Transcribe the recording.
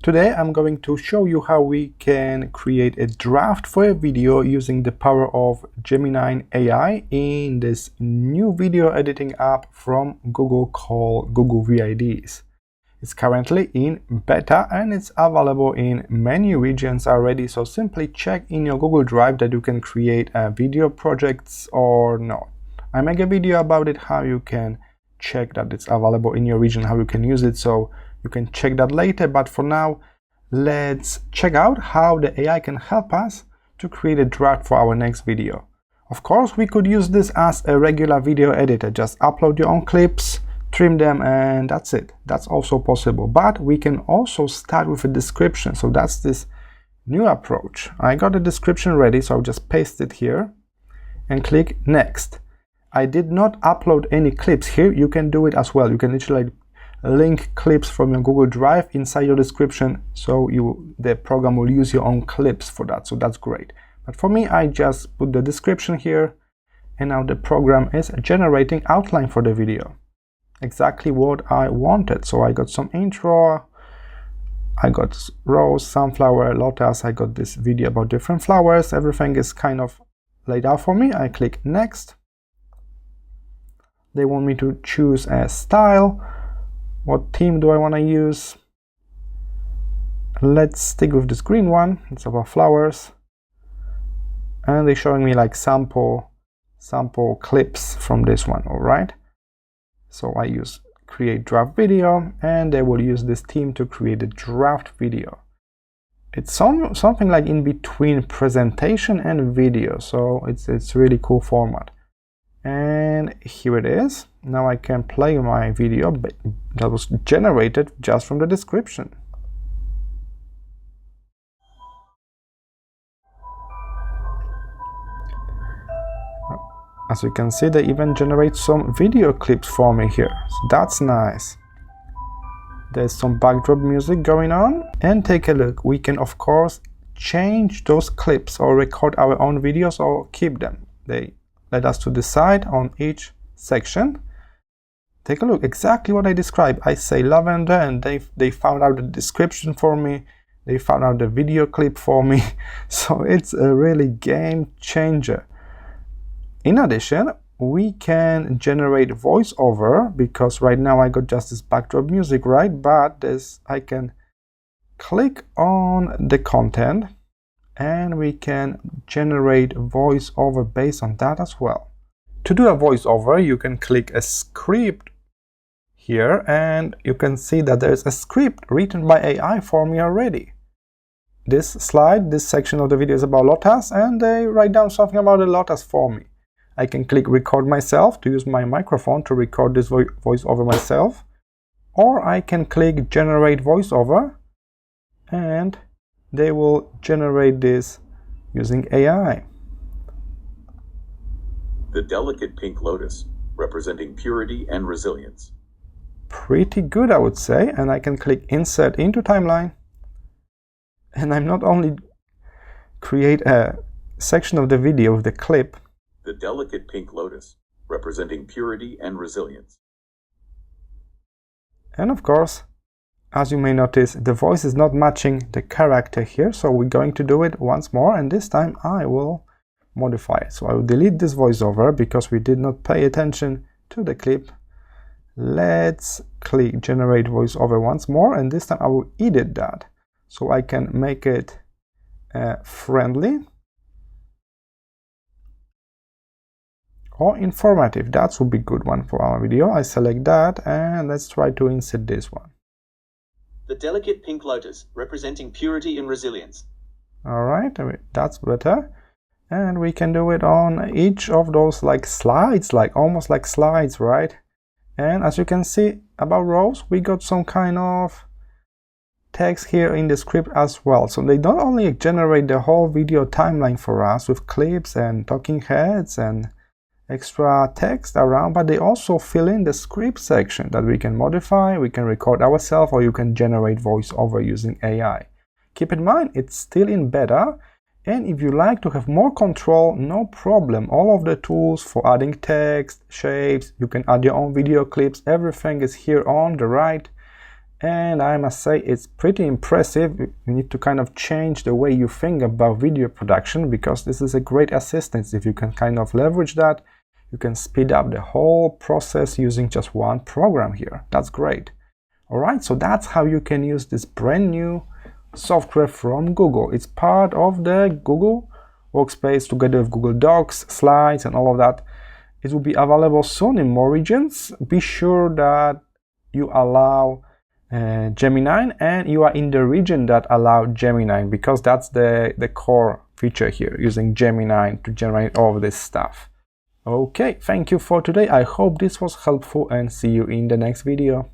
Today I'm going to show you how we can create a draft for a video using the power of Gemini AI in this new video editing app from Google called Google Vids. It's currently in beta and it's available in many regions already, so simply check in your Google Drive that you can create video projects or not. I make a video about it, how you can check that it's available in your region, how you can use it, so you can check that later. But for now, let's check out how the AI can help us to create a draft for our next video. Of course, we could use this as a regular video editor. Just upload your own clips, trim them, and that's it. That's also possible. But we can also start with a description. So that's this new approach. I got a description ready, so I'll just paste it here and click next. I did not upload any clips here. You can do it as well. You can literally link clips from your Google Drive inside your description, so the program will use your own clips for that, so that's great. But for me, I just put the description here, and now the program is generating outline for the video. Exactly what I wanted. So I got some intro, I got rose, sunflower, lotus, I got this video about different flowers. Everything is kind of laid out for me. I click next. They want me to choose a style. What theme do I want to use? Let's stick with this green one. It's about flowers. And they're showing me like sample clips from this one, all right? So I use create draft video, and they will use this theme to create a draft video. It's something like in between presentation and video, so it's really cool format. And here it is. Now I can play my video that was generated just from the description. As you can see, they even generate some video clips for me here, so that's nice. There's some backdrop music going on, and take a look. We can of course change those clips or record our own videos or keep them. They let us to decide on each section. Take a look, exactly what I described. I say lavender, and they found out the description for me. They found out the video clip for me. So it's a really game changer. In addition, we can generate voiceover, because right now I got just this backdrop music, right? But I can click on the content, and we can generate voiceover based on that as well. To do a voiceover, you can click a script here, and you can see that there's a script written by AI for me already. This section of the video is about lotus, and they write down something about the lotus for me. I can click record myself to use my microphone to record this voiceover myself, or I can click generate voiceover, and they will generate this using AI. The delicate pink lotus, representing purity and resilience. Pretty good, I would say. And I can click insert into timeline, and I'm not only create a section of the video with the clip. The delicate pink lotus, representing purity and resilience. And of course, as you may notice, the voice is not matching the character here, so we're going to do it once more, and this time I will modify it. So I will delete this voiceover because we did not pay attention to the clip. Let's click generate voiceover once more, and this time I will edit that so I can make it friendly or informative. That would be a good one for our video. I select that, and let's try to insert this one. The delicate pink lotus, representing purity and resilience. All right, that's better. And we can do it on each of those like slides, like almost like slides, right? And as you can see about Rose, we got some kind of text here in the script as well. So they don't only generate the whole video timeline for us with clips and talking heads and extra text around, but they also fill in the script section that we can modify, we can record ourselves, or you can generate voiceover using AI. Keep in mind, it's still in beta, and if you like to have more control, no problem. All of the tools for adding text, shapes, you can add your own video clips, everything is here on the right. and I must say it's pretty impressive. You need to kind of change the way you think about video production, because this is a great assistance. If you can kind of leverage that, you can speed up the whole process using just one program here. That's great. All right, so that's how you can use this brand new software from Google. It's part of the Google Workspace together with Google Docs, Slides, and all of that. It will be available soon in more regions. Be sure that you allow Gemini and you are in the region that allow Gemini, because that's the core feature here, using Gemini to generate all of this stuff. Okay, thank you for today. I hope this was helpful and see you in the next video.